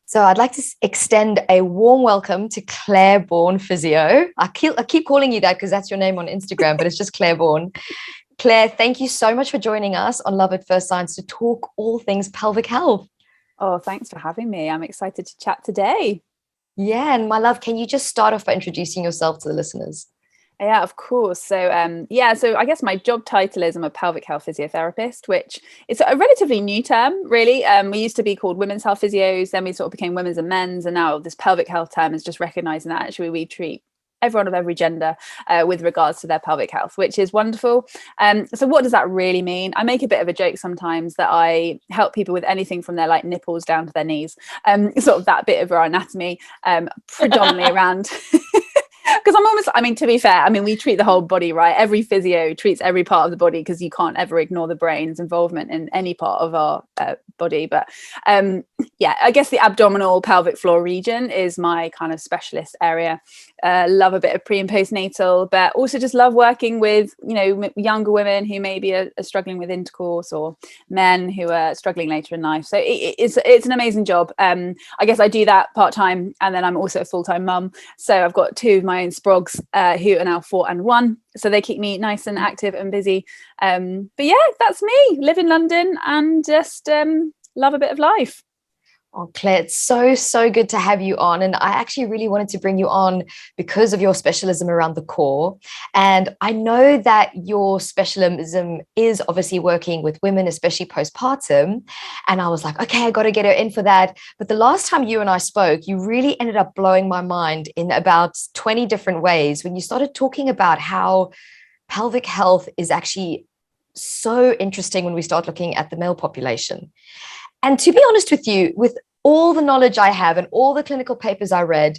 So I'd like to extend a warm welcome to Clare Bourne Physio. I keep calling you that because that's your name on Instagram, but it's just Clare Bourne. Claire, thank you so much for joining us on Love at First Science to talk all things pelvic health. Oh, thanks for having me. I'm excited to chat today. Yeah, and my love, can you just start off by introducing yourself to the listeners? Yeah, of course. So I guess my job title is I'm a pelvic health physiotherapist, which is a relatively new term, really. We used to be called women's health physios, then we sort of became women's and men's, and now this pelvic health term is just recognizing that actually we treat everyone of every gender with regards to their pelvic health, which is wonderful. So what does that really mean? I make a bit of a joke sometimes that I help people with anything from their like nipples down to their knees, sort of that bit of our anatomy, predominantly around because to be fair, we treat the whole body, right? Every physio treats every part of the body because you can't ever ignore the brain's involvement in any part of our body. But I guess the abdominal pelvic floor region is my kind of specialist area. Love a bit of pre and postnatal, but also just love working with, younger women who maybe are struggling with intercourse, or men who are struggling later in life. So it's an amazing job. I guess I do that part-time, and then I'm also a full-time mum. So I've got two of my own sprogs who are now 4 and 1. So they keep me nice and active and busy. But yeah, that's me. Live in London and just love a bit of life. Oh, Claire, it's so good to have you on. And I actually really wanted to bring you on because of your specialism around the core. And I know that your specialism is obviously working with women, especially postpartum. And I was like, okay, I got to get her in for that. But the last time you and I spoke, you really ended up blowing my mind in about 20 different ways when you started talking about how pelvic health is actually so interesting when we start looking at the male population. And to be honest with you, with all the knowledge I have and all the clinical papers I read,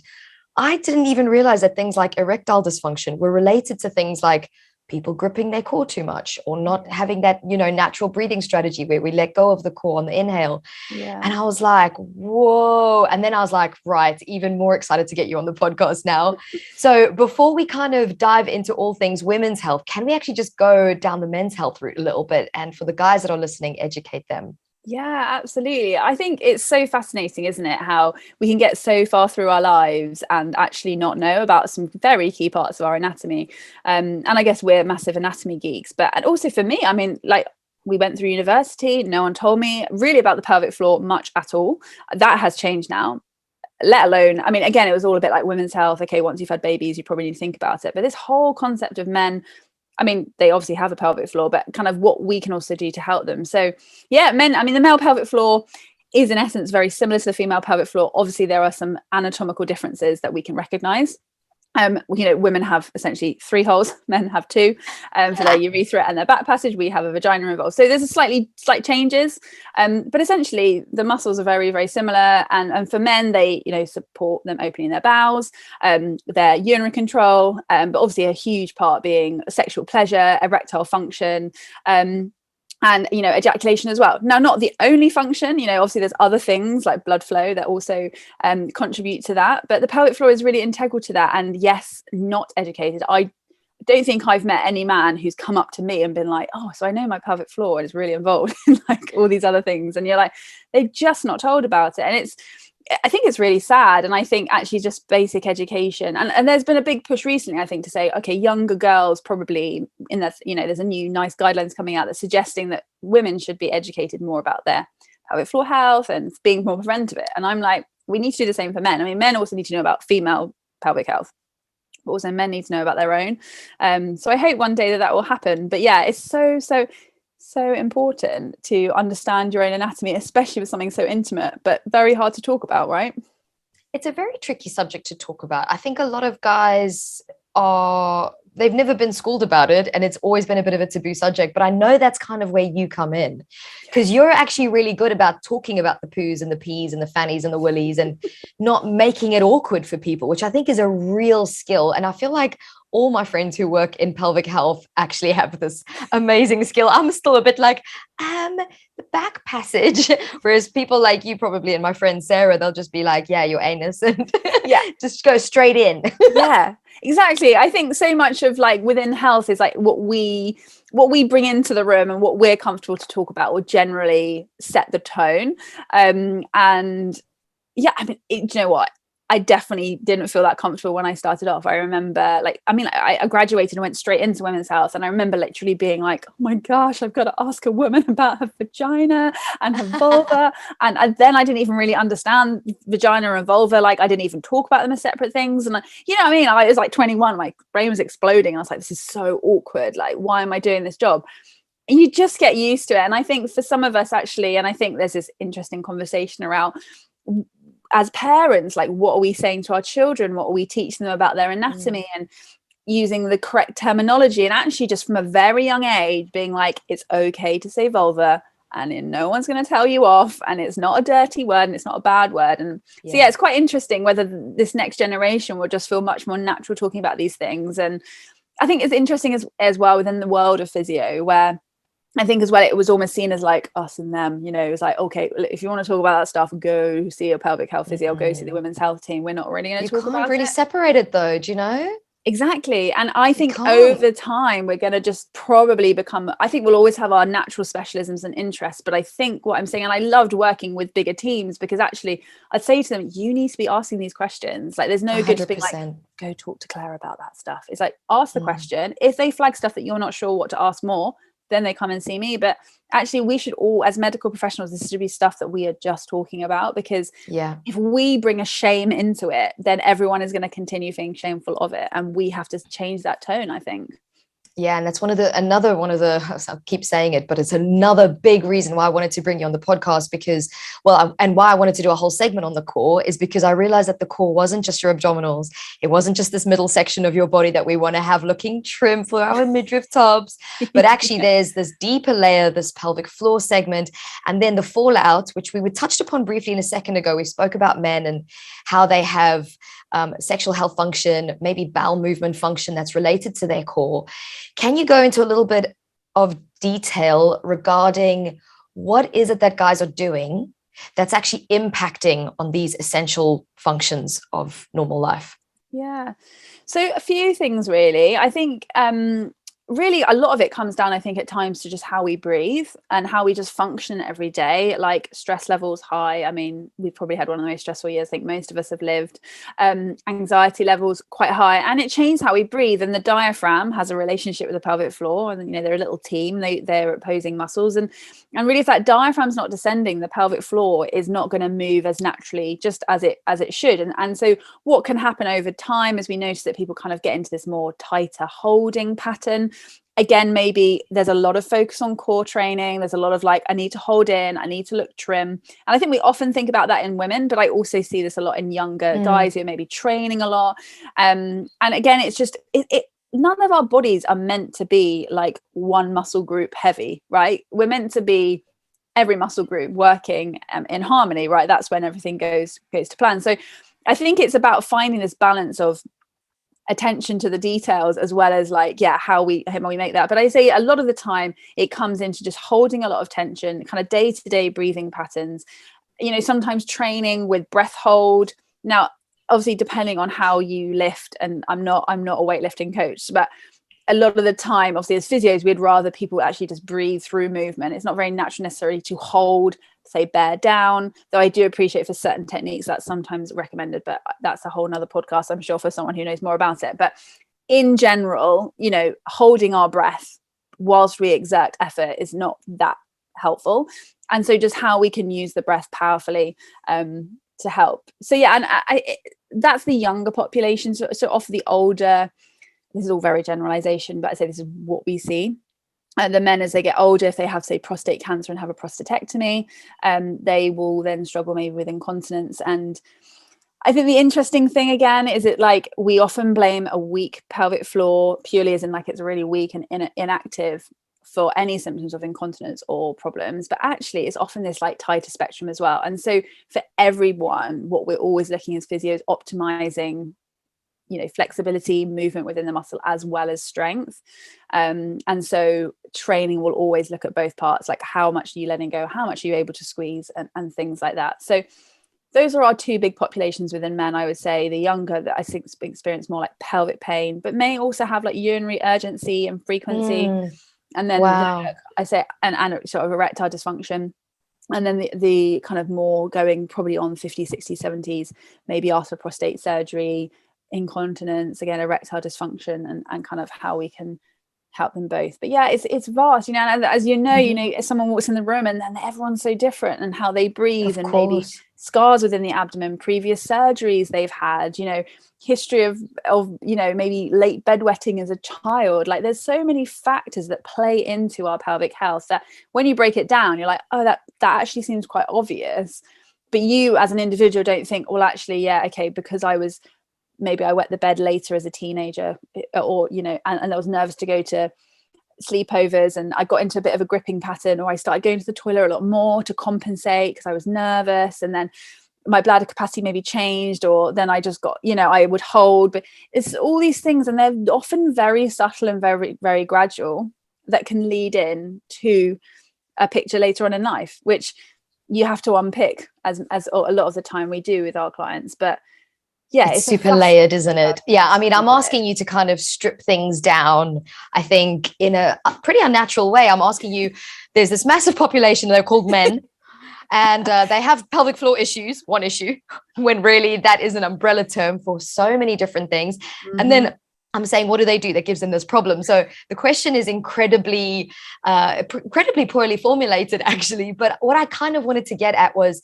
I didn't even realize that things like erectile dysfunction were related to things like people gripping their core too much, or not having that, natural breathing strategy where we let go of the core on the inhale. Yeah. And I was like, whoa. And then I was like, right, even more excited to get you on the podcast now. So before we kind of dive into all things women's health, can we actually just go down the men's health route a little bit? And for the guys that are listening, educate them. Yeah, absolutely. I think it's so fascinating, isn't it, how we can get so far through our lives and actually not know about some very key parts of our anatomy. And I guess we're massive anatomy geeks. And also for me, we went through university, no one told me really about the pelvic floor much at all. That has changed now. Let alone, again, it was all a bit like women's health. Okay, once you've had babies, you probably need to think about it. But this whole concept of men, they obviously have a pelvic floor, but kind of what we can also do to help them. So yeah, men, the male pelvic floor is in essence very similar to the female pelvic floor. Obviously, there are some anatomical differences that we can recognize. Women have essentially 3 holes, men have 2 for their urethra and their back passage. We have a vagina involved, so there's a slight changes, but essentially the muscles are very, very similar. And for men, they support them opening their bowels, their urinary control, but obviously a huge part being sexual pleasure, erectile function, and ejaculation as well. Now, not the only function, obviously there's other things like blood flow that also contribute to that, but the pelvic floor is really integral to that. And yes, not educated. I don't think I've met any man who's come up to me and been like, oh, so I know my pelvic floor and it's really involved in like all these other things. And you're like, they're just not told about it. And I think it's really sad. And I think actually just basic education, and there's been a big push recently, I think, to say, okay, younger girls probably in that, there's a new nice guidelines coming out that's suggesting that women should be educated more about their pelvic floor health and being more preventative. And I'm like, we need to do the same for men. Men also need to know about female pelvic health, but also men need to know about their own. So I hope one day that will happen. But yeah, it's so important to understand your own anatomy, especially with something so intimate, but very hard to talk about, right? It's a very tricky subject to talk about. I think a lot of guys they've never been schooled about it, and it's always been a bit of a taboo subject. But I know that's kind of where you come in, because you're actually really good about talking about the poos and the peas and the fannies and the willies and not making it awkward for people, which I think is a real skill. And I feel like all my friends who work in pelvic health actually have this amazing skill. I'm still a bit like, the back passage. Whereas people like you probably, and my friend Sarah, they'll just be like, yeah, your anus, and yeah, just go straight in. Yeah, exactly. I think so much of like within health is like what we bring into the room and what we're comfortable to talk about will generally set the tone. And yeah, I mean, do you know what? I definitely didn't feel that comfortable when I started off. I remember I graduated and went straight into women's health. And I remember literally being like, oh my gosh, I've got to ask a woman about her vagina and her vulva. And then I didn't even really understand vagina and vulva. Like, I didn't even talk about them as separate things. And you know what I mean? I was like 21, my brain was exploding. I was like, this is so awkward. Like, why am I doing this job? And you just get used to it. And I think for some of us actually, and I think there's this interesting conversation around, as parents, like, what are we saying to our children? What are we teaching them about their anatomy and using the correct terminology? And actually just from a very young age being like, it's okay to say vulva and no one's going to tell you off, and it's not a dirty word and it's not a bad word. And so yeah, it's quite interesting whether this next generation will just feel much more natural talking about these things. And I think it's interesting as well within the world of physio, where I think as well, it was almost seen as like us and them, you know. It was like, okay, if you want to talk about that stuff, go see a pelvic health physio, go see the women's health team. We're not really going to talk about it. You can't really separate it though, do you know? Exactly. And I think over time, we're going to just probably become, I think we'll always have our natural specialisms and interests. But I think what I'm saying, and I loved working with bigger teams, because actually I'd say to them, you need to be asking these questions. Like, there's no 100%. Good just being like, go talk to Claire about that stuff. It's like, ask the question. If they flag stuff that you're not sure what to ask more, then they come and see me. But actually, we should all, as medical professionals, this should be stuff that we are just talking about, because if we bring a shame into it, then everyone is going to continue feeling shameful of it, and we have to change that tone, I think. Yeah, and that's another one of the, I'll keep saying it, but it's another big reason why I wanted to bring you on the podcast, because, and why I wanted to do a whole segment on the core is because I realized that the core wasn't just your abdominals. It wasn't just this middle section of your body that we want to have looking trim for our midriff tops, but actually there's this deeper layer, this pelvic floor segment, and then the fallout, which we touched upon briefly in a second ago. We spoke about men and how they have sexual health function, maybe bowel movement function that's related to their core. Can you go into a little bit of detail regarding what is it that guys are doing that's actually impacting on these essential functions of normal life? Yeah. So a few things, really. I think really a lot of it comes down, I think, at times to just how we breathe and how we just function every day. Like, stress levels high. I mean, we've probably had one of the most stressful years I think most of us have lived. Anxiety levels quite high, and it changes how we breathe. And the diaphragm has a relationship with the pelvic floor, and you know, they're a little team. They're opposing muscles, and really, if that diaphragm's not descending, the pelvic floor is not going to move as naturally, just as it should. And so what can happen over time is we notice that people kind of get into this more tighter holding pattern. Again, maybe there's a lot of focus on core training. There's a lot of like, I need to hold in, I need to look trim. And I think we often think about that in women, but I also see this a lot in younger guys who are maybe training a lot. And again, it's just, none of our bodies are meant to be like one muscle group heavy, right? We're meant to be every muscle group working in harmony, right? That's when everything goes to plan. So I think it's about finding this balance of attention to the details, as well as like, how we make that. But I say a lot of the time it comes into just holding a lot of tension, kind of day-to-day breathing patterns, you know, sometimes training with breath hold. Now, obviously, depending on how you lift, and I'm not a weightlifting coach, but a lot of the time, obviously, as physios, we'd rather people actually just breathe through movement. It's not very natural necessarily to hold, say, bear down, though I do appreciate for certain techniques that's sometimes recommended, but that's a whole nother podcast, I'm sure, for someone who knows more about it. But in general, you know, holding our breath whilst we exert effort is not that helpful. And so just how we can use the breath powerfully to help. So yeah, and that's the younger population. So off the older, this is all very generalization, but I say this is what we see. The men, as they get older, if they have, say, prostate cancer and have a prostatectomy, they will then struggle maybe with incontinence. And I think the interesting thing, again, is it like we often blame a weak pelvic floor purely as in like it's really weak and inactive for any symptoms of incontinence or problems, but actually it's often this like tighter spectrum as well. And so for everyone, what we're always looking as physios, optimizing, you know, flexibility, movement within the muscle, as well as strength. And so training will always look at both parts, like how much are you letting go, how much are you able to squeeze, and things like that. So those are our two big populations within men. I would say the younger, that I think experience more like pelvic pain, but may also have like urinary urgency and frequency. And then I say, and sort of erectile dysfunction. And then the kind of more going probably on 50s, 60s, 70s, maybe after prostate surgery, incontinence, again, erectile dysfunction, and kind of how we can help them both. But yeah, it's vast, and as you know, if someone walks in the room and then everyone's so different, and how they breathe, and maybe scars within the abdomen, previous surgeries they've had, history of maybe late bedwetting as a child. Like, there's so many factors that play into our pelvic health that when you break it down, you're like, oh, that actually seems quite obvious. But you as an individual don't think, well, actually, yeah, okay, because maybe I wet the bed later as a teenager, or and I was nervous to go to sleepovers, and I got into a bit of a gripping pattern, or I started going to the toilet a lot more to compensate because I was nervous, and then my bladder capacity maybe changed, or then I just got, I would hold. But it's all these things, and they're often very subtle and very, very gradual, that can lead in to a picture later on in life, which you have to unpick as a lot of the time we do with our clients. But yeah, it's super layered, isn't it? Yeah, I mean, I'm asking you to kind of strip things down, I think, in a pretty unnatural way. I'm asking you, there's this massive population, they're called men, and they have pelvic floor issues, one issue, when really that is an umbrella term for so many different things. And then I'm saying, what do? That gives them this problem. So the question is incredibly poorly formulated, actually. But what I kind of wanted to get at was,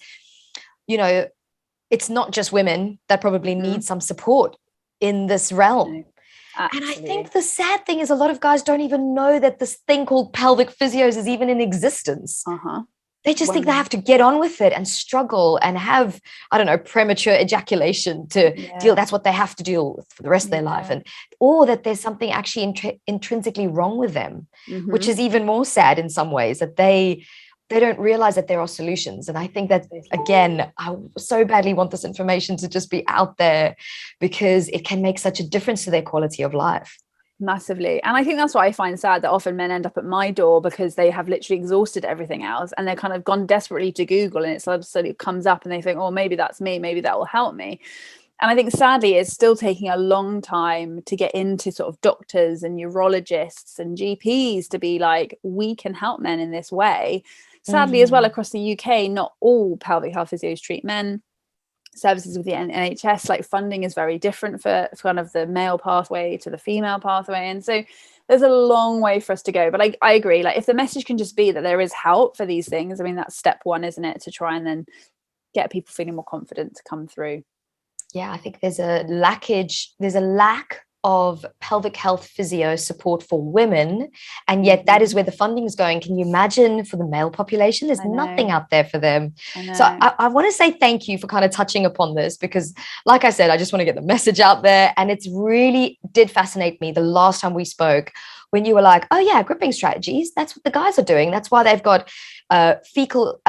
it's not just women that probably need some support in this realm. Absolutely. And I think the sad thing is a lot of guys don't even know that this thing called pelvic physios is even in existence. They just think they have to get on with it and struggle and have, I don't know, premature ejaculation to deal. That's what they have to deal with for the rest of their life. Or that there's something actually intrinsically wrong with them, which is even more sad in some ways, that they don't realize that there are solutions. And I think that, again, I so badly want this information to just be out there, because it can make such a difference to their quality of life. Massively. And I think that's what I find sad, that often men end up at my door because they have literally exhausted everything else, and they're kind of gone desperately to Google, and it suddenly comes up, and they think, oh, maybe that's me, maybe that will help me. And I think sadly it's still taking a long time to get into sort of doctors and urologists and GPs to be like, we can help men in this way. Sadly, as well, across the UK, not all pelvic health physios treat men. Services with the NHS, like, funding is very different for kind of the male pathway to the female pathway. And so there's a long way for us to go. But I agree, like, if the message can just be that there is help for these things, I mean, that's step one, isn't it? To try and then get people feeling more confident to come through. Yeah, I think there's a lack of pelvic health physio support for women, and yet that is where the funding is going. Can you imagine for the male population? There's nothing out there for them. So I want to say thank you for kind of touching upon this, because like I said, I just want to get the message out there. And it's really did fascinate me the last time we spoke, when you were like, oh yeah, gripping strategies, that's what the guys are doing. That's why they've got fecal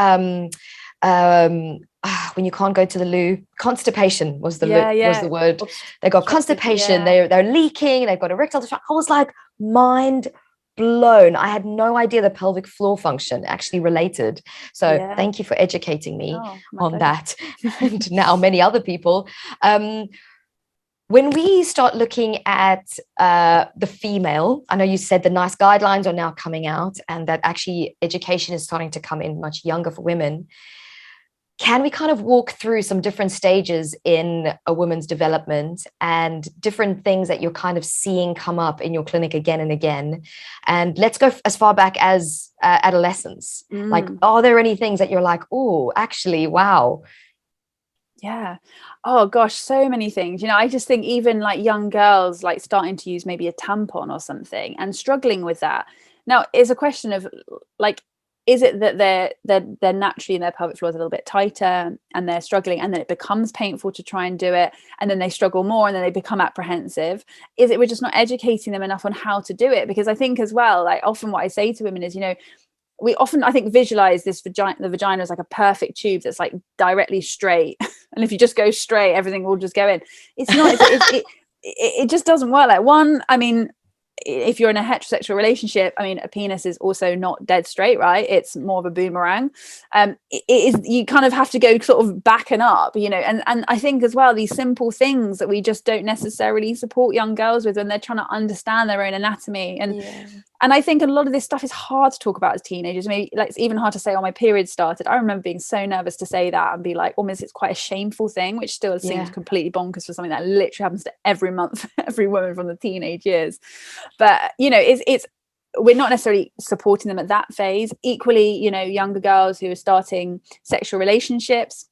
when you can't go to the loo, constipation was the word. They got constipation, they're leaking, they've got erectile dysfunction. I was like, mind blown. I had no idea the pelvic floor function actually related. So thank you for educating me on that, and now many other people. When we start looking at the female, I know you said the NICE guidelines are now coming out, and that actually education is starting to come in much younger for women. Can we kind of walk through some different stages in a woman's development and different things that you're kind of seeing come up in your clinic again and again? And let's go as far back as adolescence. Like, are there any things that you're like, oh, actually, wow. Yeah. Oh gosh, so many things. I just think even like young girls, like starting to use maybe a tampon or something and struggling with that. Now, it's a question of like, is it that they're naturally in their pelvic floors a little bit tighter and they're struggling, and then it becomes painful to try and do it, and then they struggle more, and then they become apprehensive? Is it we're just not educating them enough on how to do it? Because I think as well, like, often what I say to women is, we often, I think, visualize the vagina as like a perfect tube that's like directly straight, and if you just go straight, everything will just go in. It's not. It just doesn't work. Like, one, I mean, if you're in a heterosexual relationship, I mean, a penis is also not dead straight, right? It's more of a boomerang. It is, you kind of have to go sort of back and up, and I think as well, these simple things that we just don't necessarily support young girls with when they're trying to understand their own anatomy. And And I think a lot of this stuff is hard to talk about as teenagers. Maybe like it's even hard to say, oh, my period started. I remember being so nervous to say that and be like, almost it's quite a shameful thing, which still seems completely bonkers for something that literally happens to every month, every woman from the teenage years. But, you know, it's we're not necessarily supporting them at that phase. Equally, you know, younger girls who are starting sexual relationships.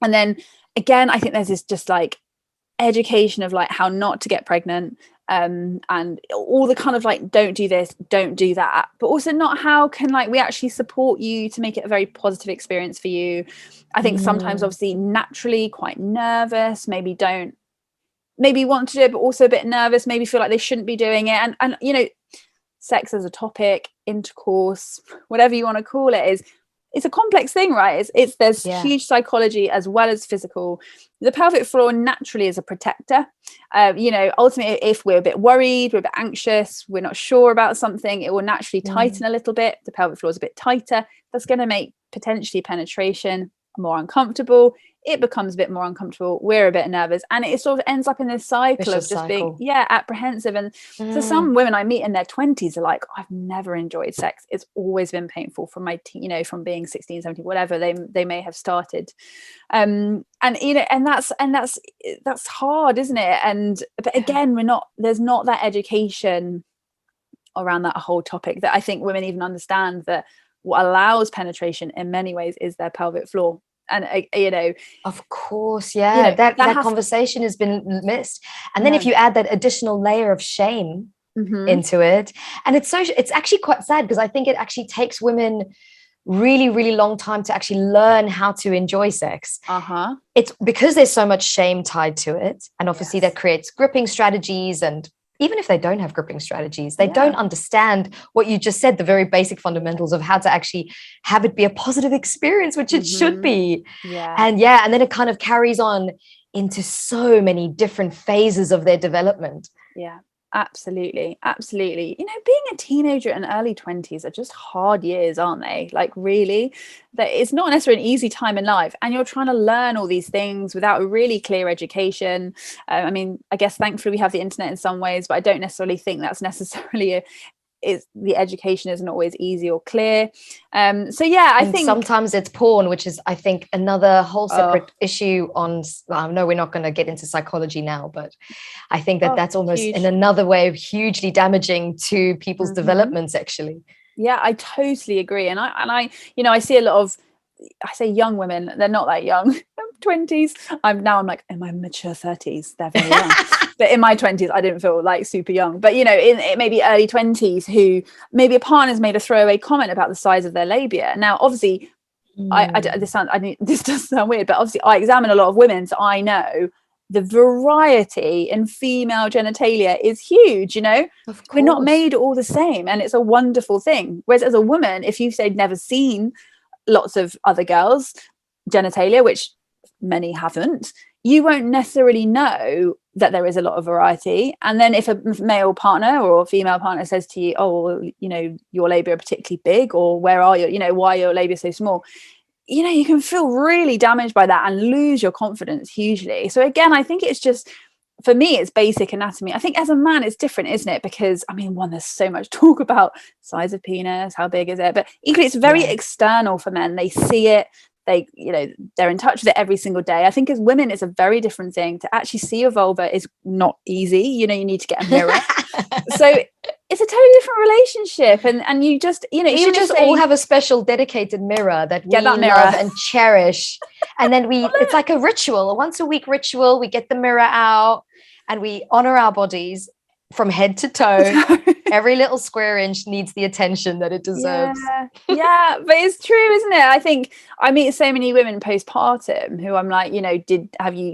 And then again, I think there's this just like education of like how not to get pregnant, and all the kind of like, don't do this, don't do that, but also not how can like we actually support you to make it a very positive experience for you. I think sometimes obviously naturally quite nervous, maybe want to do it, but also a bit nervous, maybe feel like they shouldn't be doing it. And you know, sex as a topic, intercourse, whatever you want to call it, it's a complex thing, right? There's huge psychology as well as physical. The pelvic floor naturally is a protector. You know, ultimately, if we're a bit worried, we're a bit anxious, we're not sure about something, it will naturally tighten a little bit. The pelvic floor is a bit tighter. That's going to make potentially penetration more uncomfortable. It becomes a bit more uncomfortable. We're a bit nervous, and it sort of ends up in this cycle of just being apprehensive. And so some women I meet in their 20s are like, I've never enjoyed sex. It's always been painful from my from being 16, 17, whatever they may have started. And you know, and that's hard, isn't it? But again, there's not that education around that whole topic that I think women even understand, that what allows penetration in many ways is their pelvic floor. And you know, of course, you know, that conversation has been missed. And then if you add that additional layer of shame into it, and it's actually quite sad, because I think it actually takes women really, really long time to actually learn how to enjoy sex. It's because there's so much shame tied to it, and obviously that creates gripping strategies. And even if they don't have gripping strategies, they don't understand what you just said, the very basic fundamentals of how to actually have it be a positive experience, which it should be. And then it kind of carries on into so many different phases of their development. Absolutely. You know, being a teenager in early 20s are just hard years, aren't they? Like, really, that it's not necessarily an easy time in life, and you're trying to learn all these things without a really clear education. I mean, I guess thankfully we have the internet in some ways, but I don't necessarily think that's necessarily the education isn't always easy or clear. I think sometimes it's porn, which is, I think, another whole separate issue on. No, we're not going to get into psychology now, but I think that's almost in another way of hugely damaging to people's development sexually. I totally agree. And I you know, I see a lot of, I say young women, they're not that young, 20s. I'm like in my mature 30s, they're very young. But in my 20s, I didn't feel like super young. But, you know, in maybe early 20s, who maybe a partner's made a throwaway comment about the size of their labia. Now, obviously, this does sound weird, but obviously I examine a lot of women, so I know the variety in female genitalia is huge. You know, we're not made all the same, and it's a wonderful thing. Whereas as a woman, if you say never seen lots of other girls' genitalia, which many haven't, you won't necessarily know that there is a lot of variety. And then if a male partner or a female partner says to you, oh, well, you know, your labia are particularly big, or where are you, you know, why are your labia so small? You know, you can feel really damaged by that and lose your confidence hugely. So again, I think it's just, for me, it's basic anatomy. I think as a man, it's different, isn't it? Because, I mean, there's so much talk about size of penis, how big is it? But equally, it's very external for men. They see it. They're in touch with it every single day. I think as women, it's a very different thing. To actually see your vulva is not easy. You know, you need to get a mirror. So it's a totally different relationship. And you just, you know, we should just all have a special dedicated mirror that we love and cherish. And then it's like a ritual, a once a week ritual. We get the mirror out and we honor our bodies from head to toe. Every little square inch needs the attention that it deserves. Yeah, but it's true, isn't it? I think I meet so many women postpartum who I'm like, you know,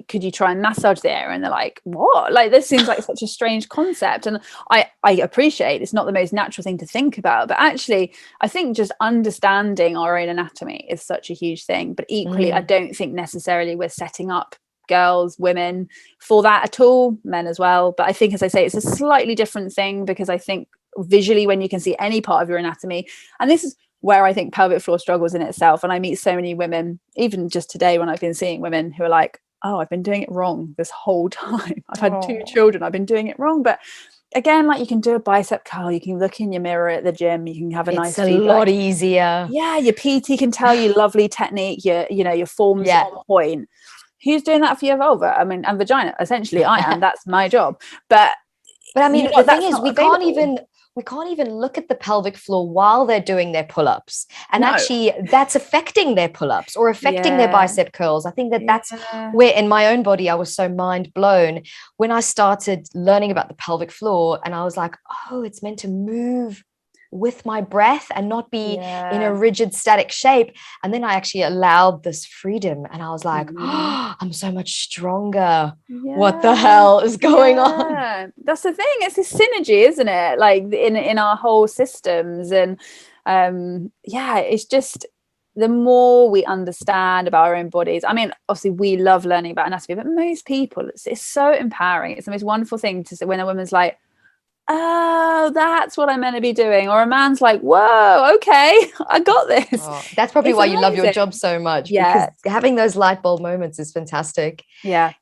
could you try and massage the area? And they're like, what? Like, this seems like such a strange concept. And I appreciate it's not the most natural thing to think about, but actually I think just understanding our own anatomy is such a huge thing. But equally, I don't think necessarily we're setting up girls, women for that at all, men as well. But I think, as I say, it's a slightly different thing, because I think visually, when you can see any part of your anatomy, and this is where I think pelvic floor struggles in itself. And I meet so many women, even just today when I've been seeing women who are like, oh, I've been doing it wrong this whole time. I've had 2 children, I've been doing it wrong. But again, like, you can do a bicep curl, you can look in your mirror at the gym, you can have It's nice a feedback. lot easier. Yeah, your PT can tell you lovely technique, your form's on point. Who's doing that for your vulva? I mean, and vagina? Essentially, I am. That's my job. But I mean, the thing is, we can't even look at the pelvic floor while they're doing their pull-ups, and actually that's affecting their pull-ups or affecting their bicep curls. I think that's where, in my own body, I was so mind blown when I started learning about the pelvic floor, and I was like, oh, it's meant to move with my breath and not be in a rigid static shape. And then I actually allowed this freedom, and I was like, oh, I'm so much stronger. What the hell is going on? That's the thing, it's this synergy, isn't it, like in our whole systems. And it's just, the more we understand about our own bodies, I mean, obviously we love learning about anatomy, but most people, it's so empowering. It's the most wonderful thing to say when a woman's like, oh, that's what I'm meant to be doing, or a man's like, whoa, okay, I got this. That's probably why you love your job so much, because having those light bulb moments is fantastic.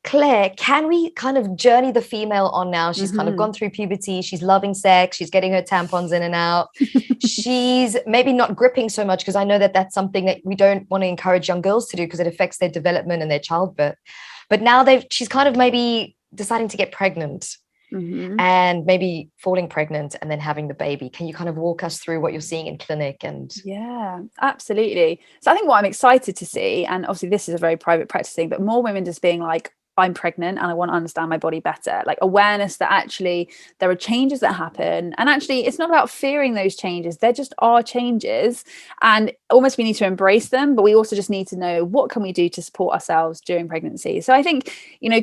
Claire, can we kind of journey the female on now? She's kind of gone through puberty, she's loving sex, she's getting her tampons in and out. She's maybe not gripping so much, because I know that that's something that we don't want to encourage young girls to do, because it affects their development and their childbirth. But now she's kind of maybe deciding to get pregnant. And maybe falling pregnant and then having the baby. Can you kind of walk us through what you're seeing in clinic? And absolutely. So I think what I'm excited to see, and obviously this is a very private practice thing, but more women just being like, I'm pregnant and I want to understand my body better. Like, awareness that actually there are changes that happen, and actually it's not about fearing those changes, there just are changes, and almost we need to embrace them, but we also just need to know what can we do to support ourselves during pregnancy. So I think,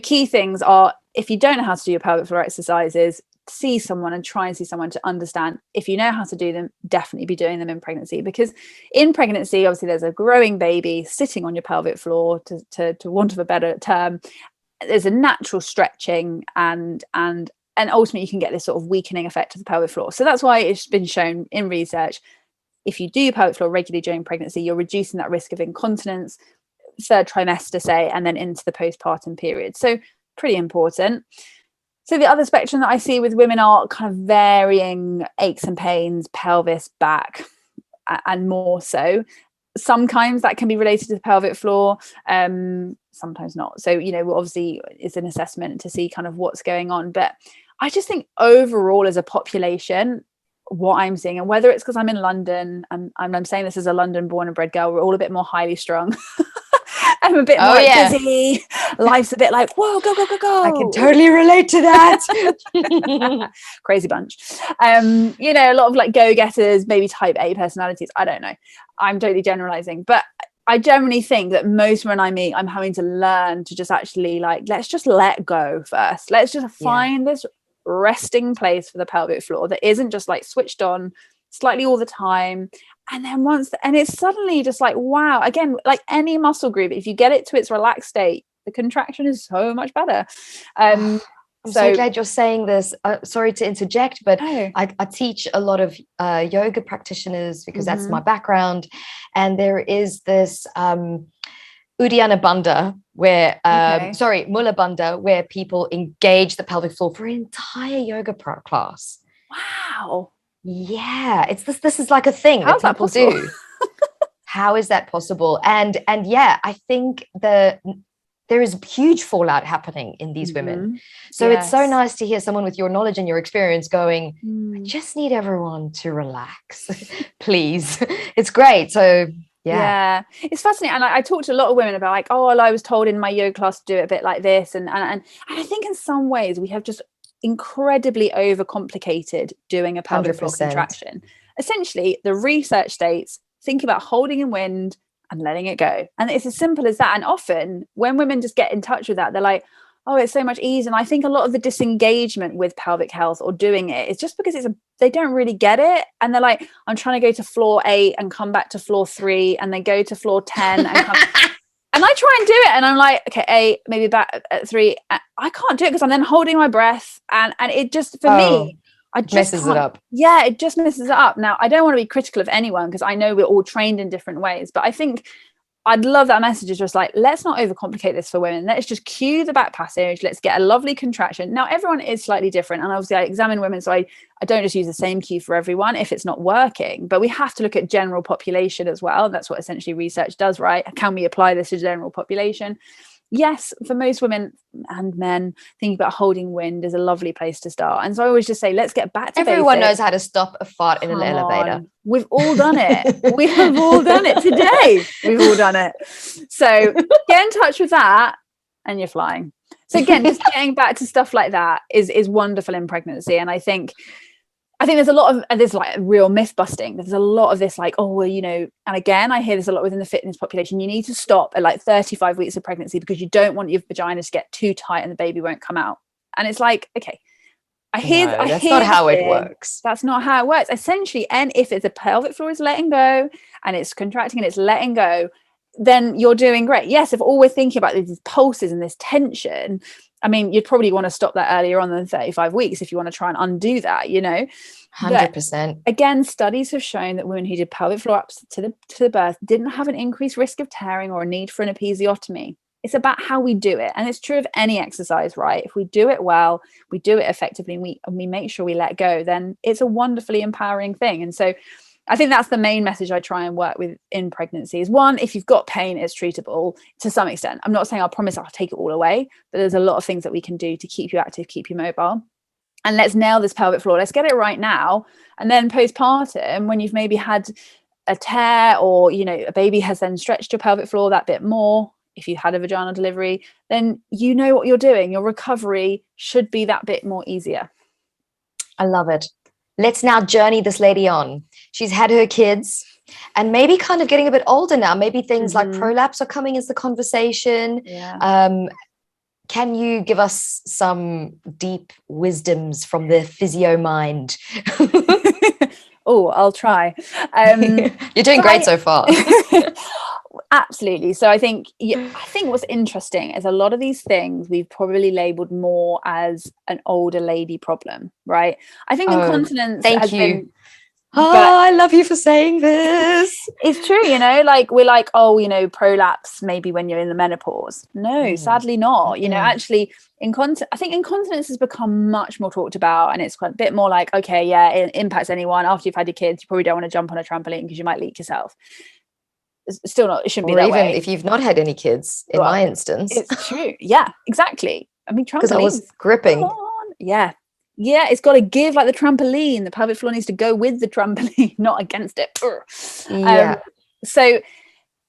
key things are, if you don't know how to do your pelvic floor exercises, see someone and try and see someone to understand. If you know how to do them, definitely be doing them in pregnancy, because in pregnancy, obviously there's a growing baby sitting on your pelvic floor, to want of a better term. There's a natural stretching and ultimately you can get this sort of weakening effect of the pelvic floor. So that's why it's been shown in research, if you do your pelvic floor regularly during pregnancy, you're reducing that risk of incontinence, 3rd trimester, say, and then into the postpartum period. So pretty important. So the other spectrum that I see with women are kind of varying aches and pains, pelvis, back, and more so. Sometimes that can be related to the pelvic floor, sometimes not. So, obviously it's an assessment to see kind of what's going on. But I just think overall as a population, what I'm seeing, and whether it's because I'm in London, and I'm saying this as a London born and bred girl, we're all a bit more highly strung. I'm a bit more busy. Life's a bit like, whoa, go, go, go, go. I can totally relate to that. Crazy bunch. A lot of like go-getters, maybe type A personalities. I don't know. I'm totally generalizing. But I generally think that most when I meet, I'm having to learn to just actually let's just let go first. Let's just find this resting place for the pelvic floor that isn't just like switched on slightly all the time. And then and it's suddenly just like, wow, again, like any muscle group, if you get it to its relaxed state, the contraction is so much better. I'm so glad you're saying this. Sorry to interject, but I teach a lot of yoga practitioners, because that's my background. And there is this Uddiyana Bandha where, Mula Bandha, where people engage the pelvic floor for an entire yoga class. Wow. Yeah, it's this is like a thing that people do. How is that possible? And I think there is huge fallout happening in these women. So it's so nice to hear someone with your knowledge and your experience going, I just need everyone to relax, please. It's great. So yeah, it's fascinating. And I talked to a lot of women about like, I was told in my yoga class to do it a bit like this, and I think in some ways we have just incredibly overcomplicated doing a pelvic floor contraction. Essentially, the research states, think about holding in wind and letting it go, and it's as simple as that. And often when women just get in touch with that, they're like, oh, it's so much easier. And I think a lot of the disengagement with pelvic health or doing it is just because they don't really get it, and they're like, I'm trying to go to floor 8 and come back to floor 3 and then go to floor 10 and come and I try and do it, and I'm like, okay, 8, maybe back at 3. I can't do it because I'm then holding my breath, and it just, for me, I just messes it up. Yeah, it just messes it up. Now, I don't want to be critical of anyone because I know we're all trained in different ways, but I think I'd love that message is just like, let's not overcomplicate this for women. Let's just cue the back passage. Let's get a lovely contraction. Now, everyone is slightly different. And obviously I examine women. So I don't just use the same cue for everyone if it's not working, but we have to look at general population as well. That's what essentially research does, right? Can we apply this to general population? Yes, for most women and men, thinking about holding wind is a lovely place to start. And so I always just say, let's get back to Everyone basics. knows how to stop a fart in an elevator. We've all done it. We have all done it today. We've all done it. So get in touch with that and you're flying. So again, just getting back to stuff like that is wonderful in pregnancy. And I think there's a lot of, there's like real myth busting. There's a lot of this like, oh, well, you know, and again, I hear this a lot within the fitness population. You need to stop at like 35 weeks of pregnancy because you don't want your vagina to get too tight and the baby won't come out. And it's like, okay, that's not how it works. That's not how it works. Essentially, and if it's a pelvic floor is letting go and it's contracting and it's letting go, then you're doing great. Yes, if all we're thinking about these pulses and this tension, I mean, you'd probably want to stop that earlier on than 35 weeks if you want to try and undo that, you know. 100%. Again, studies have shown that women who did pelvic floor ups to the birth didn't have an increased risk of tearing or a need for an episiotomy. It's about how we do it. And it's true of any exercise, right? If we do it well, we do it effectively, and we make sure we let go, then it's a wonderfully empowering thing. And so I think that's the main message I try and work with in pregnancy is, one, if you've got pain, it's treatable to some extent. I'm not saying I'll promise I'll take it all away, but there's a lot of things that we can do to keep you active, keep you mobile. And let's nail this pelvic floor. Let's get it right now. And then postpartum, when you've maybe had a tear or, you know, a baby has then stretched your pelvic floor that bit more, if you had a vaginal delivery, then you know what you're doing. Your recovery should be that bit more easier. I love it. Let's now journey this lady on. She's had her kids and maybe kind of getting a bit older now. Maybe things like prolapse are coming as the conversation. Yeah. Can you give us some deep wisdoms from the physio mind? Oh, I'll try. You're doing great so far. Absolutely. So I think what's interesting is a lot of these things we've probably labeled more as an older lady problem, right? I think incontinence. Thank you. I love you for saying this. It's true, you know, like we're like, oh, you know, prolapse maybe when you're in the menopause. No, sadly not. You know, actually, I think incontinence has become much more talked about, and it's quite a bit more like, okay, yeah, it impacts anyone. After you've had your kids, you probably don't want to jump on a trampoline because you might leak yourself. It's still not, it shouldn't be that way. Or even if you've not had any kids, in my instance. It's true. Yeah, exactly. I mean, trampolines. Because I was gripping. Yeah, it's got to give like the trampoline. The pelvic floor needs to go with the trampoline, not against it. So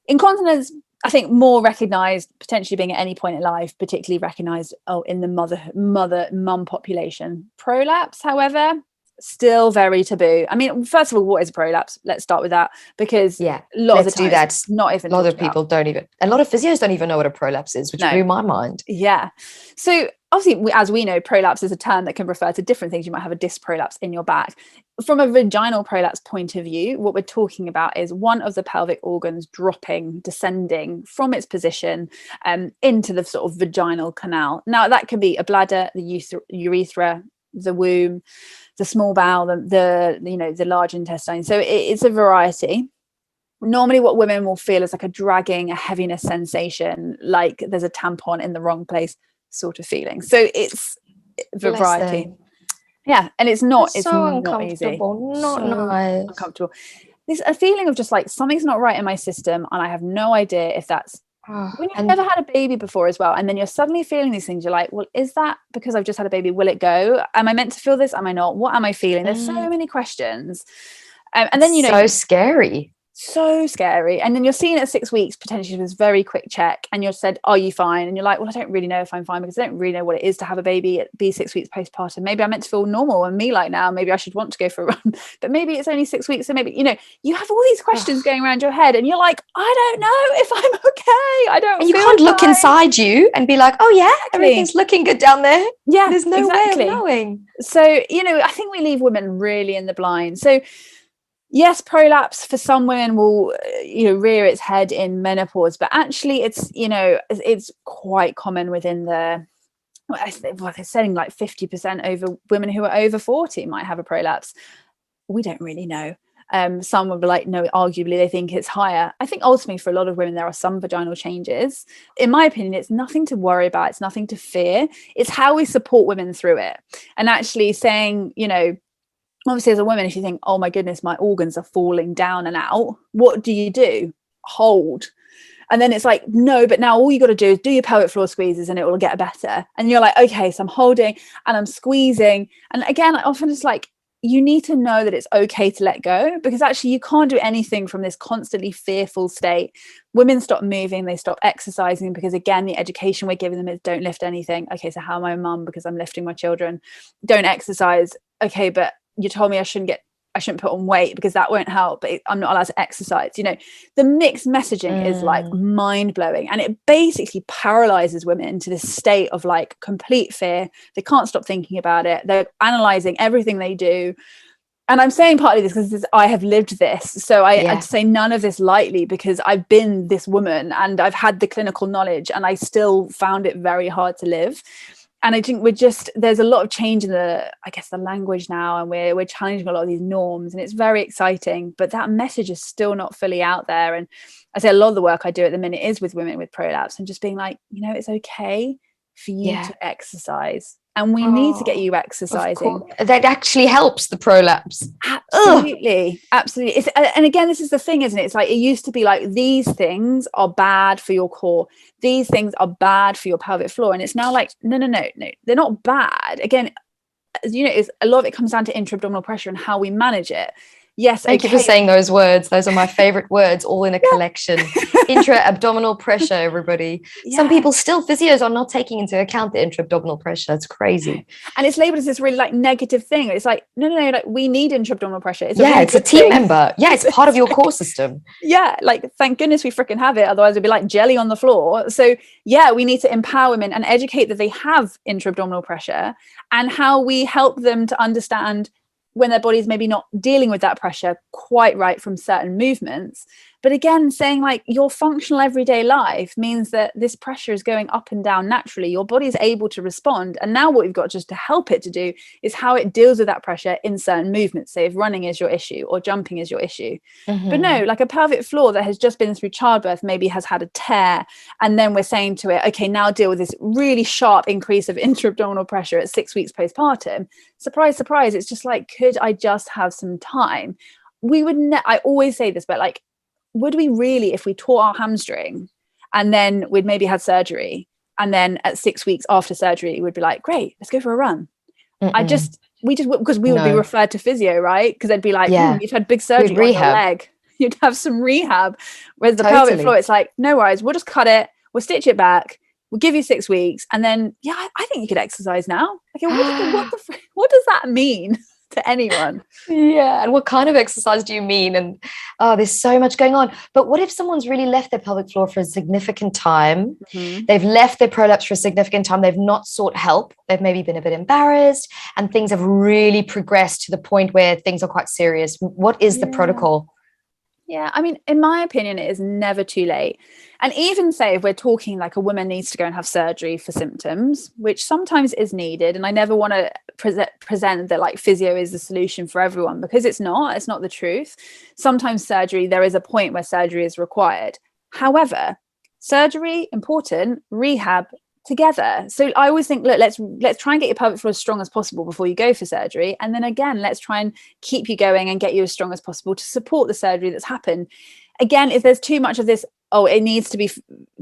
incontinence, I think, more recognized, potentially being at any point in life, particularly recognized in the mum population. Prolapse, however, still very taboo. I mean, first of all, what is a prolapse? Let's start with that, because a lot of the time, it's not even. A lot of people don't even. A lot of physios don't even know what a prolapse is, which blew my mind. Yeah. So obviously, as we know, prolapse is a term that can refer to different things. You might have a disc prolapse in your back. From a vaginal prolapse point of view, what we're talking about is one of the pelvic organs descending from its position into the sort of vaginal canal. Now, that can be a bladder, the urethra, the womb, the small bowel, the large intestine. So it's a variety. Normally what women will feel is like a dragging, a heaviness sensation, like there's a tampon in the wrong place sort of feeling. So it's variety. Yeah, and it's not uncomfortable, easy. Not nice. Uncomfortable. There's a feeling of just like something's not right in my system, and I have no idea if that's when you've never had a baby before as well, and then you're suddenly feeling these things. You're like, well, is that because I've just had a baby? Will it go? Am I meant to feel this? Am I not? What am I feeling? There's so many questions, and then so scary. And then you're seen at 6 weeks, potentially with a very quick check, and you're said, are you fine? And you're like, well, I don't really know if I'm fine, because I don't really know what it is to have a baby at be 6 weeks postpartum. Maybe I'm meant to feel normal, and me like now, maybe I should want to go for a run, but maybe it's only 6 weeks. So maybe, you know, you have all these questions going around your head, and you're like, I don't know if I'm okay. I don't. And you can't look inside you and be like, oh yeah, everything's looking good down there. Yeah, there's no way of knowing. So, you know, I think we leave women really in the blind. So yes, prolapse for some women will, rear its head in menopause, but actually it's quite common within they're saying like 50% over women who are over 40 might have a prolapse. We don't really know. Some would be like, no, arguably they think it's higher. I think ultimately for a lot of women there are some vaginal changes. In my opinion, it's nothing to worry about, it's nothing to fear. It's how we support women through it. And actually saying, you know, obviously as a woman, if you think, oh my goodness, my organs are falling down and out, what do? Hold. And then it's like, no, but now all you got to do is do your pelvic floor squeezes and it will get better. And you're like, okay, so I'm holding and I'm squeezing. And again, I often just like, you need to know that it's okay to let go, because actually you can't do anything from this constantly fearful state. Women stop moving, they stop exercising, because again, the education we're giving them is don't lift anything. Okay, so how am I a mum? Because I'm lifting my children. Don't exercise. Okay, but you told me I shouldn't put on weight because that won't help, but I'm not allowed to exercise. You know, the mixed messaging is like mind-blowing, and it basically paralyzes women to this state of like complete fear. They can't stop thinking about it. They're analyzing everything they do. And I'm saying partly this because I have lived this, so I'd say none of this lightly, because I've been this woman and I've had the clinical knowledge, and I still found it very hard to live. And I think there's a lot of change in the language now, and we're challenging a lot of these norms, and it's very exciting, but that message is still not fully out there. And I say a lot of the work I do at the minute is with women with prolapse, and just being like, you know, it's okay for you to exercise, and we need to get you exercising. That actually helps the prolapse. Absolutely. And again, this is the thing, isn't it? It's like, it used to be like, these things are bad for your core, these things are bad for your pelvic floor, and it's now like, no, they're not bad. Again, you know, a lot of it comes down to intra-abdominal pressure and how we manage it. Yes. Thank you for saying those words. Those are my favorite words, all in a collection. Intra-abdominal pressure, everybody. Some people still, physios are not taking into account the intra-abdominal pressure. It's crazy. And it's labeled as this really like negative thing. It's like, no, like we need intra-abdominal pressure. It's a team member. Yeah, it's part of your core system. Yeah, like thank goodness we freaking have it. Otherwise it'd be like jelly on the floor. So yeah, we need to empower women and educate that they have intra-abdominal pressure, and how we help them to understand when their body's maybe not dealing with that pressure quite right from certain movements. But again, saying like your functional everyday life means that this pressure is going up and down naturally. Your body is able to respond. And now what we've got just to help it to do is how it deals with that pressure in certain movements. Say if running is your issue or jumping is your issue. But no, like a pelvic floor that has just been through childbirth, maybe has had a tear. And then we're saying to it, okay, now deal with this really sharp increase of intra-abdominal pressure at 6 weeks postpartum. Surprise, surprise. It's just like, could I just have some time? We would, I always say this, but like, would we really, if we tore our hamstring and then we'd maybe had surgery, and then at 6 weeks after surgery, we'd be like, great, let's go for a run. Because we would be referred to physio, right? Because they'd be like, you've had big surgery on your leg. You'd have some rehab. Whereas the pelvic floor, it's like, no worries, we'll just cut it, we'll stitch it back, we'll give you 6 weeks. And then, I think you could exercise now. Okay, what does that mean to anyone? And what kind of exercise do you mean? And there's so much going on. But what if someone's really left their pelvic floor for a significant time? They've left their prolapse for a significant time, they've not sought help, they've maybe been a bit embarrassed, and things have really progressed to the point where things are quite serious. What is the protocol? Yeah, I mean, in my opinion, it is never too late. And even say if we're talking like a woman needs to go and have surgery for symptoms, which sometimes is needed. And I never want to present that like physio is the solution for everyone, because it's not the truth. Sometimes there is a point where surgery is required. However, surgery, important, rehab, together. So I always think, look, let's try and get your pelvic floor as strong as possible before you go for surgery. And then again, let's try and keep you going and get you as strong as possible to support the surgery that's happened. Again, if there's too much of this, it needs to be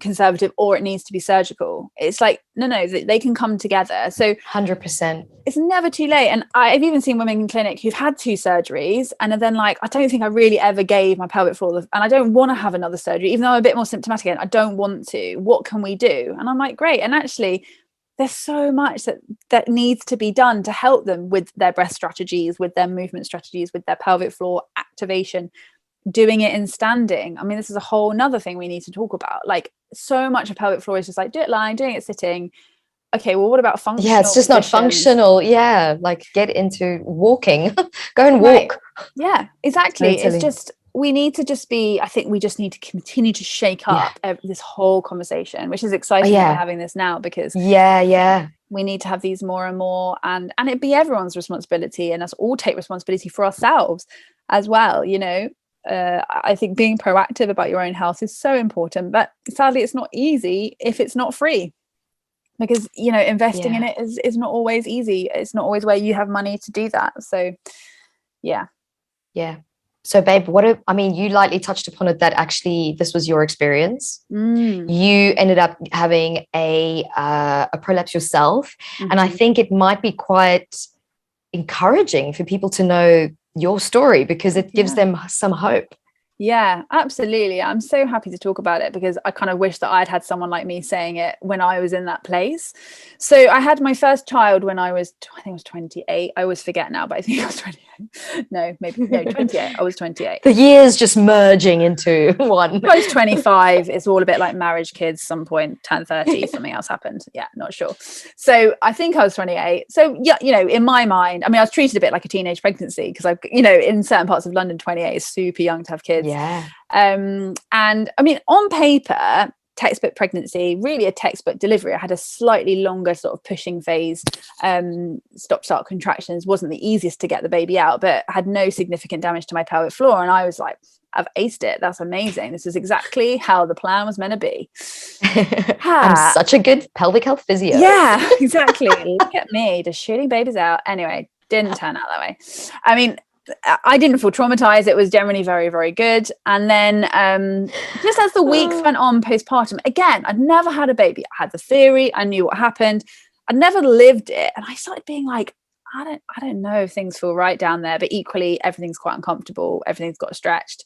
conservative or it needs to be surgical, it's like, no, they can come together. So 100%. It's never too late. And I've even seen women in clinic who've had 2 surgeries and are then like, I don't think I really ever gave my pelvic floor, and I don't want to have another surgery, even though I'm a bit more symptomatic and I don't want to. What can we do? And I'm like, great. And actually, there's so much that needs to be done to help them with their breath strategies, with their movement strategies, with their pelvic floor activation, doing it in standing. I mean, this is a whole nother thing we need to talk about. Like, so much of pelvic floor is just like, do it lying, doing it sitting. Okay, well, what about functional? Yeah, it's just not functional. Yeah, like get into walking. Go and walk. Right. Yeah, exactly. Totally. It's just, we need to just be, I think we just need to continue to shake up this whole conversation, which is exciting that we're having this now, because we need to have these more and more, and it be everyone's responsibility, and us all take responsibility for ourselves. as well, I think being proactive about your own health is so important, but sadly it's not easy if it's not free, because investing in it is not always easy. It's not always where you have money to do that. So yeah. So babe, you lightly touched upon it, that actually this was your experience. You ended up having a prolapse yourself. And I think it might be quite encouraging for people to know your story, because it gives them some hope. Yeah, absolutely. I'm so happy to talk about it, because I kind of wish that I'd had someone like me saying it when I was in that place. So I had my first child when I think I was 28. I always forget now, but I think I was 28. No, 28. I was 28. The years just merging into one. I was 25. It's all a bit like marriage, kids, some point, 10, 30, something else happened. Yeah, not sure. So I think I was 28. So yeah, in my mind, I was treated a bit like a teenage pregnancy, because in certain parts of London, 28 is super young to have kids. Yeah. And on paper, textbook pregnancy, really a textbook delivery. I had a slightly longer sort of pushing phase, stop-start contractions, wasn't the easiest to get the baby out, but had no significant damage to my pelvic floor. And I was like, I've aced it. That's amazing. This is exactly how the plan was meant to be. I'm such a good pelvic health physio. Yeah, exactly. Look at me, just shooting babies out. Anyway, didn't turn out that way. I didn't feel traumatized. It was generally very, very good. And then just as the weeks went on postpartum, again, I'd never had a baby. I had the theory. I knew what happened. I'd never lived it. And I started being like, I don't know if things feel right down there, but equally everything's quite uncomfortable. Everything's got stretched.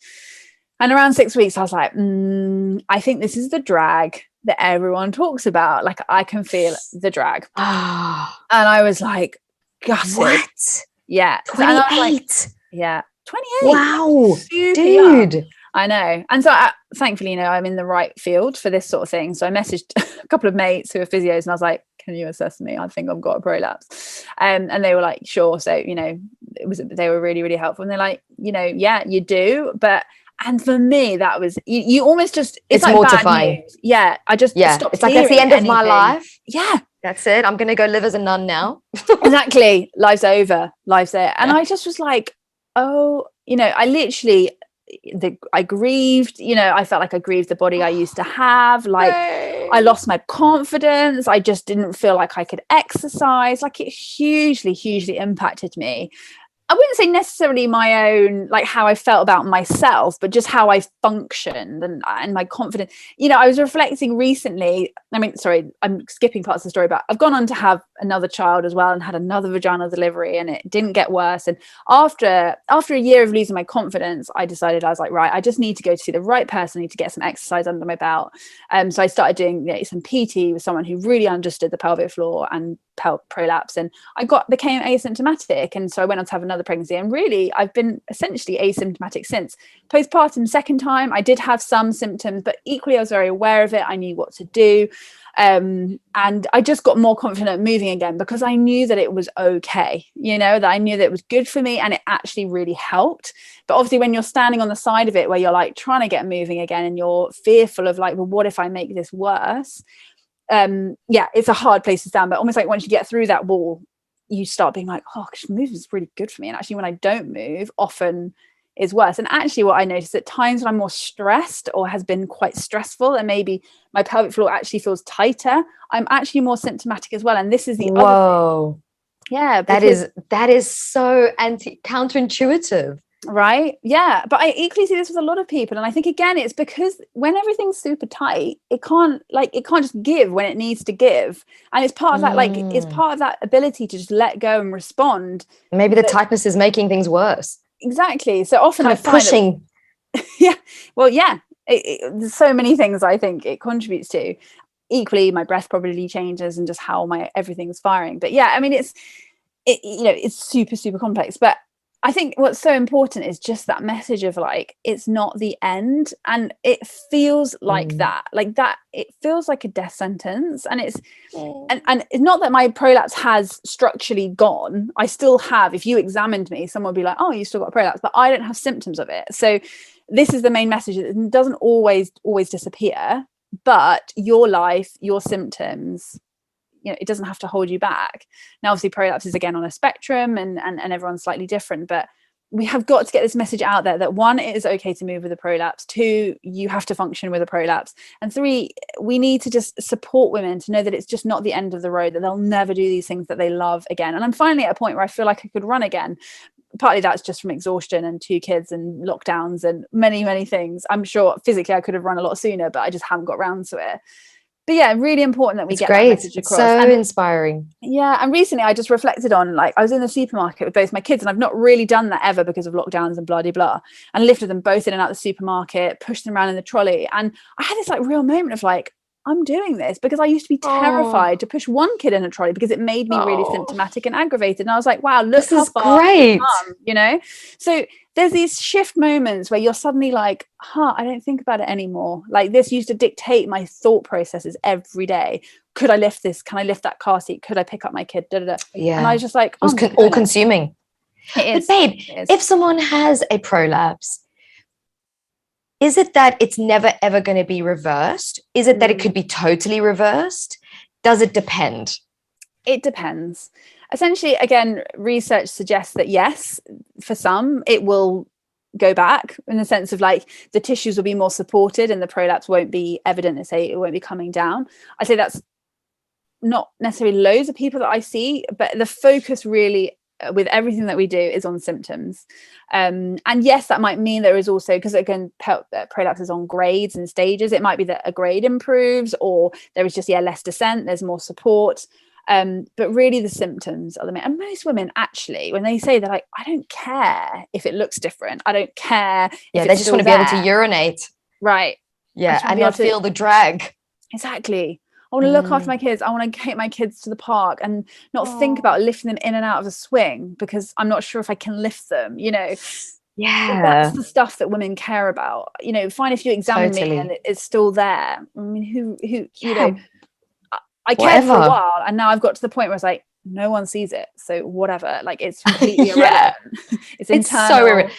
And around 6 weeks, I was like, I think this is the drag that everyone talks about. Like, I can feel the drag. And I was like, gutted. What? Yeah. 28. Yeah. 28. Wow. Super dude. Young. I know. And so thankfully, I'm in the right field for this sort of thing. So I messaged a couple of mates who are physios, and I was like, can you assess me? I think I've got a prolapse. And they were like, sure. So, they were really, really helpful. And they're like, yeah, you do. And for me, that was, you almost just, it's like mortifying. Bad news. Yeah. I just stopped. It's like, that's the end of my life. Yeah. That's it. I'm going to go live as a nun now. Exactly. Life's over. Life's there. And I just was like, I literally, I grieved, I felt like I grieved the body I used to have. Like, I lost my confidence. I just didn't feel like I could exercise. Like, it hugely, hugely impacted me. I wouldn't say necessarily my own, like how I felt about myself, but just how I functioned and my confidence. I was reflecting recently. Sorry, I'm skipping parts of the story, but I've gone on to have another child as well and had another vaginal delivery, and it didn't get worse. And after a year of losing my confidence, I decided, I was like, right, I just need to go to see the right person. I need to get some exercise under my belt. So I started doing some PT with someone who really understood the pelvic floor and prolapse, and I became asymptomatic. And so I went on to have another pregnancy, and really I've been essentially asymptomatic since. Postpartum, second time, I did have some symptoms, but equally I was very aware of it. I knew what to do, and I just got more confident moving again, because I knew that it was okay, that I knew that it was good for me, and it actually really helped. But obviously when you're standing on the side of it, where you're like trying to get moving again, and you're fearful of like, well, what if I make this worse? It's a hard place to stand. But almost like once you get through that wall, you start being like, oh, moving is really good for me. And actually when I don't move, often is worse. And actually what I noticed at times when I'm more stressed or has been quite stressful, and maybe my pelvic floor actually feels tighter, I'm actually more symptomatic as well. And this is the other thing. Yeah, that is so counterintuitive. Right. Yeah. But I equally see this with a lot of people. And I think, again, it's because when everything's super tight, it can't just give when it needs to give. And it's part of that, it's part of that ability to just let go and respond. Maybe the tightness is making things worse. Exactly. So often kind of pushing. Yeah. Well, yeah. There's so many things I think it contributes to. Equally, my breath probably changes and just how everything's firing. But yeah, it's super, super complex. But I think what's so important is just that message of like, it's not the end. And it feels like that it feels like a death sentence. And it's and it's not that my prolapse has structurally gone. I still have, if you examined me, someone would be like, oh, you still got a prolapse, but I don't have symptoms of it. So this is the main message. It doesn't always disappear, but your life, your symptoms, it doesn't have to hold you back. Now, obviously, prolapse is again on a spectrum, and everyone's slightly different, but we have got to get this message out there that 1, it is okay to move with a prolapse, 2, you have to function with a prolapse, and 3, we need to just support women to know that it's just not the end of the road, that they'll never do these things that they love again. And I'm finally at a point where I feel like I could run again. Partly that's just from exhaustion and 2 kids and lockdowns and many things. I'm sure physically I could have run a lot sooner, but I just haven't got around to it. But yeah, really important that we get that message across. So inspiring. Yeah. And recently I just reflected on, like, I was in the supermarket with both my kids, and I've not really done that ever because of lockdowns and blah, blah, blah, and lifted them both in and out of the supermarket, pushed them around in the trolley. And I had this like real moment of like, I'm doing this because I used to be terrified to push one kid in a trolley because it made me really symptomatic and aggravated. And I was like, wow, look, this is great. You know, so there's these shift moments where you're suddenly like, I don't think about it anymore. Like, this used to dictate my thought processes every day. Could I lift this? Can I lift that car seat? Could I pick up my kid? Yeah. And I was just like, it was all consuming. It is. But babe, if someone has a prolapse, is it that it's never, ever going to be reversed? Is it that it could be totally reversed? Does it depend? It depends. Essentially, again, research suggests that yes, for some, it will go back, in the sense of like the tissues will be more supported and the prolapse won't be evident. They say it won't be coming down. I say that's not necessarily loads of people that I see, but the focus really with everything that we do is on symptoms. And yes, that might mean there is also, because again, prolapse is on grades and stages. It might be that a grade improves, or there is just less descent, there's more support. But really the symptoms are the main. And most women actually, when they say, they're like, I don't care if it looks different, I don't care. Yeah, they just want to be able to urinate. Right. Yeah, and not feel the drag. Exactly. I want to look after my kids. I want to take my kids to the park and not think about lifting them in and out of a swing because I'm not sure if I can lift them, you know. Yeah. That's the stuff that women care about. You know, fine if you examine me and it's still there. I mean, who you know, I cared for a while, and now I've got to the point where it's like, no one sees it. So whatever, like, it's completely irrelevant. It's internal. So irrelevant.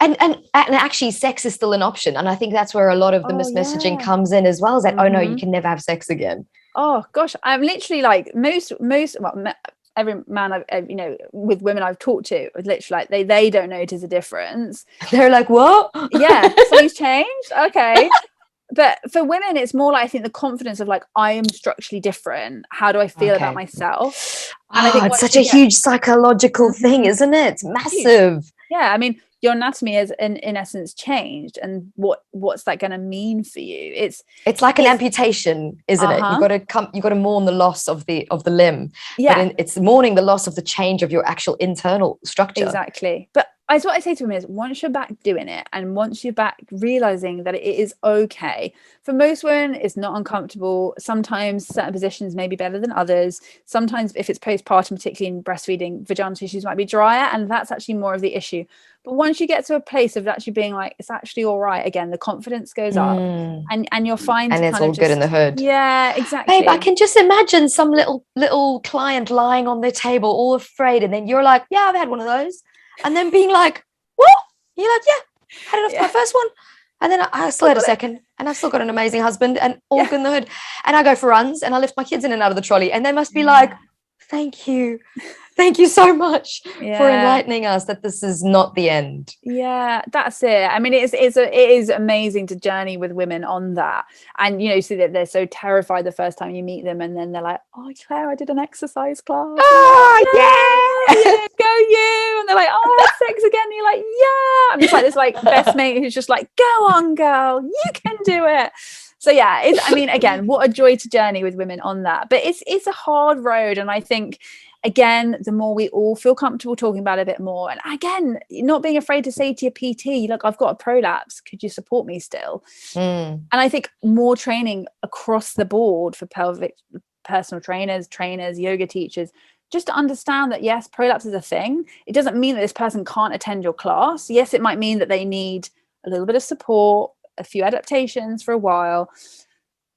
And actually sex is still an option, and I think that's where a lot of the mismessaging comes in as well, is that oh no, you can never have sex again. Oh gosh, I'm literally like most every man I've you know, with women I've talked to, literally like they don't notice a difference. They're like, what? Yeah, something's changed. Okay. But for women, it's more like, I think, the confidence of like, I am structurally different. How do I feel about myself? And I think it's such a huge psychological thing, isn't it? It's massive. Yeah, I mean, your anatomy is in essence changed, and what's that going to mean for you? It's like an amputation, isn't it? You've got to mourn the loss of the limb. Yeah, but it's mourning the loss of the change of your actual internal structure. Exactly. But what I say to women is, once you're back doing it, and once you're back realizing that it is okay, for most women it's not uncomfortable. Sometimes certain positions may be better than others. Sometimes if it's postpartum, particularly in breastfeeding, vaginal tissues might be drier, and that's actually more of the issue. But once you get to a place of actually being like, it's actually all right, again, the confidence goes up, and you'll find, and it's all good in the hood. Yeah, exactly. Babe, I can just imagine some little client lying on their table all afraid, and then you're like, yeah, I've had one of those. And then being like, what? You're like, yeah, had it off my first one. And then I still had a second, and I've still got an amazing husband and all good in the hood. And I go for runs and I lift my kids in and out of the trolley, and they must be like, thank you. Thank you so much for enlightening us that this is not the end. Yeah, that's it. I mean, it is amazing to journey with women on that. And, you know, see that they're so terrified the first time you meet them, and then they're like, oh, Claire, I did an exercise class. Oh, yeah, go you. And they're like, oh, sex again. And you're like, yeah. I'm just like this like best mate who's just like, go on, girl, you can do it. So yeah, I mean, again, what a joy to journey with women on that. But it's a hard road, and I think, again, the more we all feel comfortable talking about it a bit more, and again, not being afraid to say to your PT, look, I've got a prolapse, could you support me still? And I think more training across the board for pelvic personal trainers, yoga teachers, just to understand that, yes, prolapse is a thing. It doesn't mean that this person can't attend your class. Yes, it might mean that they need a little bit of support, a few adaptations for a while.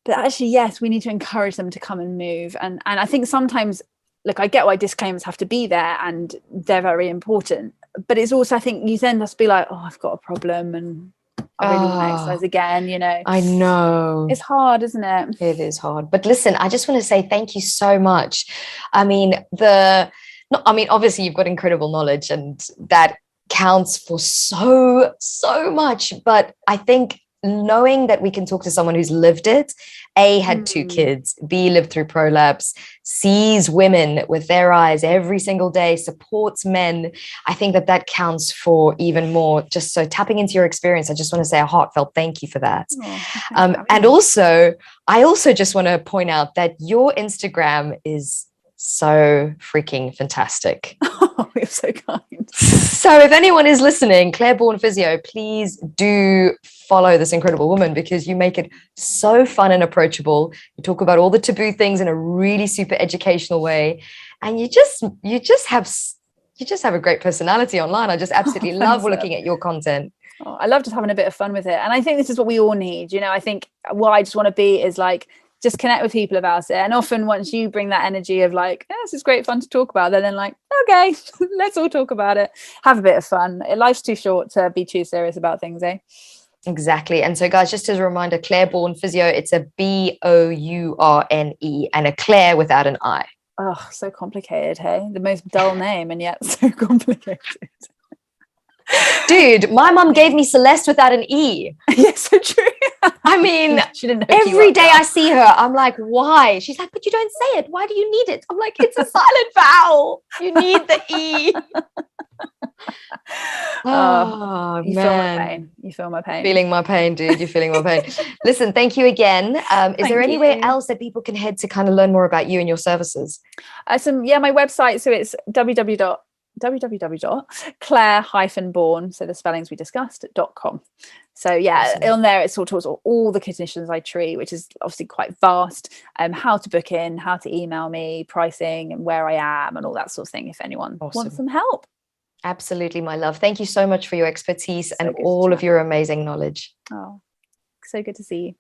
But actually, yes, we need to encourage them to come and move. And I think sometimes, look, I get why disclaimers have to be there, and they're very important. But it's also, I think, you then just be like, oh, I've got a problem, and I really want to exercise again, you know. I know. It's hard, isn't it? It is hard. But listen, I just want to say thank you so much. I mean, obviously you've got incredible knowledge, and that counts for so, so much. But I think knowing that we can talk to someone who's lived it, A, had 2 kids, B, lived through prolapse, sees women with their eyes every single day, supports men, I think that that counts for even more. Just so tapping into your experience, I just want to say a heartfelt thank you for that. And also, I also just want to point out that your Instagram is so freaking fantastic. Oh, you're so kind. So if anyone is listening, Clare Bourne Physio, please do follow this incredible woman, because you make it so fun and approachable. You talk about all the taboo things in a really super educational way, and you just have a great personality online. I just absolutely love looking at your content. Oh, I love just having a bit of fun with it, and I think this is what we all need. You know, I think what I just want to be is like, just connect with people about it. And often once you bring that energy of like, oh, this is great fun to talk about, then like, okay, let's all talk about it, have a bit of fun. Life's too short to be too serious about things, eh? Exactly. And so guys, just as a reminder, Clare Bourne Physio, it's a Bourne and a Claire without an I. Oh, so complicated, hey? The most dull name and yet so complicated. Dude, my mum gave me Celeste without an E. Yes, so true. I mean, every day I see her, I'm like, why? She's like, but you don't say it. Why do you need it? I'm like, it's a silent vowel. You need the E. Oh, you man. feel my pain. You feel my pain. Feeling my pain, dude. You're feeling my pain. Listen, thank you again. Is there anywhere else that people can head to kind of learn more about you and your services? My website. So it's www.clare-bourne, so the spellings we discussed.com. So yeah, awesome. On there it sort of talks all the conditions I treat, which is obviously quite vast. How to book in, how to email me, pricing, and where I am, and all that sort of thing if anyone wants some help. Absolutely, my love. Thank you so much for your expertise and all of your amazing knowledge. Oh, so good to see you.